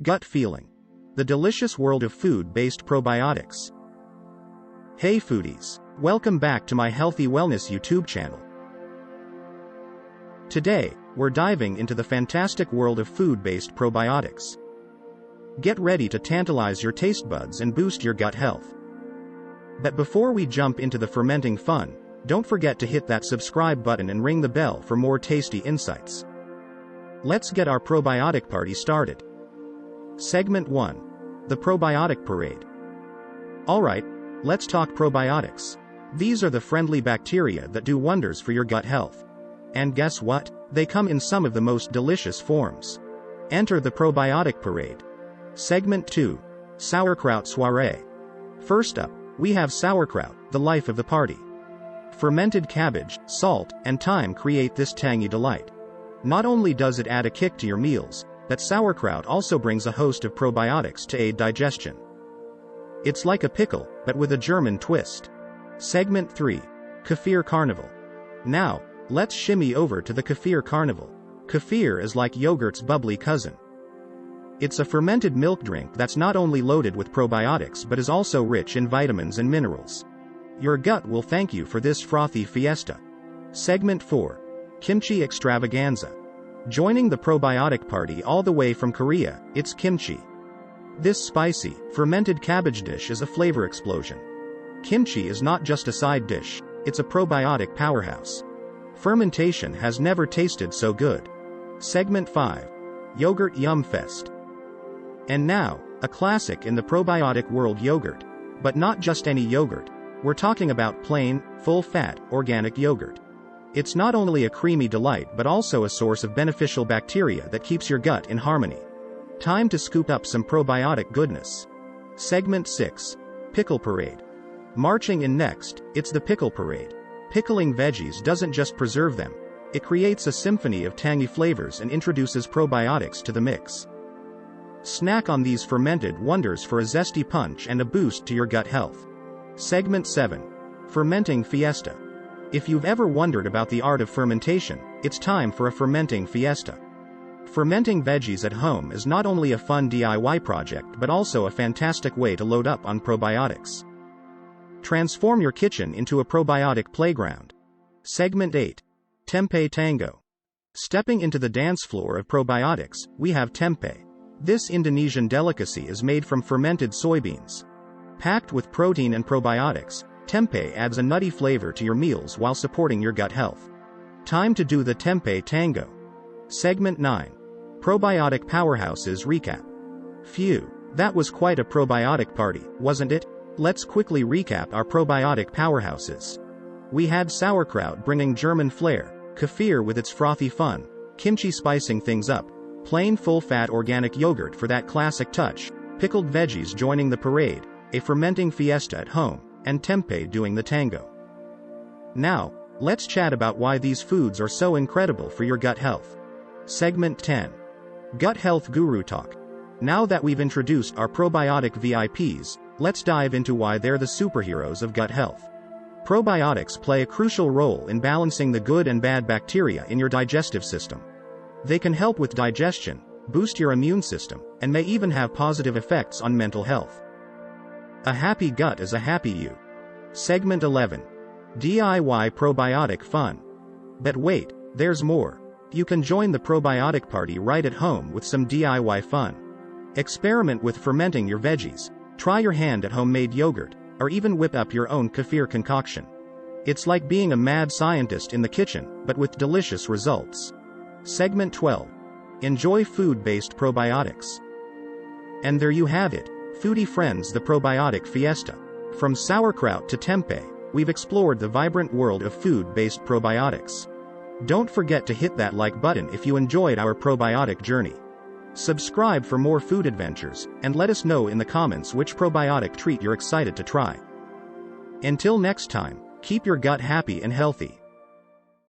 Gut feeling. The delicious world of food-based probiotics. Hey foodies, welcome back to my Healthy Wellness YouTube channel. Today, we're diving into the fantastic world of food-based probiotics. Get ready to tantalize your taste buds and boost your gut health. But before we jump into the fermenting fun, don't forget to hit that subscribe button and ring the bell for more tasty insights. Let's get our probiotic party started. Segment 1. The Probiotic Parade. Alright, let's talk probiotics. These are the friendly bacteria that do wonders for your gut health. And guess what? They come in some of the most delicious forms. Enter the Probiotic Parade. Segment 2. Sauerkraut Soirée. First up, we have sauerkraut, the life of the party. Fermented cabbage, salt, and thyme create this tangy delight. Not only does it add a kick to your meals, but sauerkraut also brings a host of probiotics to aid digestion. It's like a pickle, but with a German twist. Segment 3. Kefir Carnival. Now, let's shimmy over to the Kefir Carnival. Kefir is like yogurt's bubbly cousin. It's a fermented milk drink that's not only loaded with probiotics but is also rich in vitamins and minerals. Your gut will thank you for this frothy fiesta. Segment 4. Kimchi Extravaganza. Joining the probiotic party all the way from Korea, it's kimchi. This spicy, fermented cabbage dish is a flavor explosion. Kimchi is not just a side dish, it's a probiotic powerhouse. Fermentation has never tasted so good. Segment 5. Yogurt Yum Fest. And now, a classic in the probiotic world: yogurt. But not just any yogurt. We're talking about plain, full-fat, organic yogurt. It's not only a creamy delight but also a source of beneficial bacteria that keeps your gut in harmony. Time to scoop up some probiotic goodness. Segment 6. Pickle Parade. Marching in next, it's the Pickle Parade. Pickling veggies doesn't just preserve them, it creates a symphony of tangy flavors and introduces probiotics to the mix. Snack on these fermented wonders for a zesty punch and a boost to your gut health. Segment 7. Fermenting Fiesta. If you've ever wondered about the art of fermentation, it's time for a fermenting fiesta. Fermenting veggies at home is not only a fun DIY project but also a fantastic way to load up on probiotics. Transform your kitchen into a probiotic playground. Segment 8. Tempeh Tango. Stepping into the dance floor of probiotics, we have tempeh. This Indonesian delicacy is made from fermented soybeans. Packed with protein and probiotics, tempeh adds a nutty flavor to your meals while supporting your gut health. Time to do the tempeh tango. Segment 9. Probiotic Powerhouses Recap. Phew, that was quite a probiotic party, wasn't it? Let's quickly recap our probiotic powerhouses. We had sauerkraut bringing German flair, kefir with its frothy fun, kimchi spicing things up, plain full-fat organic yogurt for that classic touch, pickled veggies joining the parade, a fermenting fiesta at home, and tempeh doing the tango. Now, let's chat about why these foods are so incredible for your gut health. Segment 10. Gut Health Guru Talk. Now that we've introduced our probiotic VIPs, let's dive into why they're the superheroes of gut health. Probiotics play a crucial role in balancing the good and bad bacteria in your digestive system. They can help with digestion, boost your immune system, and may even have positive effects on mental health. A happy gut is a happy you. Segment 11. DIY Probiotic Fun. But wait, there's more. You can join the probiotic party right at home with some DIY fun. Experiment with fermenting your veggies, try your hand at homemade yogurt, or even whip up your own kefir concoction. It's like being a mad scientist in the kitchen, but with delicious results. Segment 12. Enjoy food-based probiotics. And there you have it, foodie friends, the probiotic fiesta. From sauerkraut to tempeh, we've explored the vibrant world of food-based probiotics. Don't forget to hit that like button if you enjoyed our probiotic journey. Subscribe for more food adventures, and let us know in the comments which probiotic treat you're excited to try. Until next time, keep your gut happy and healthy.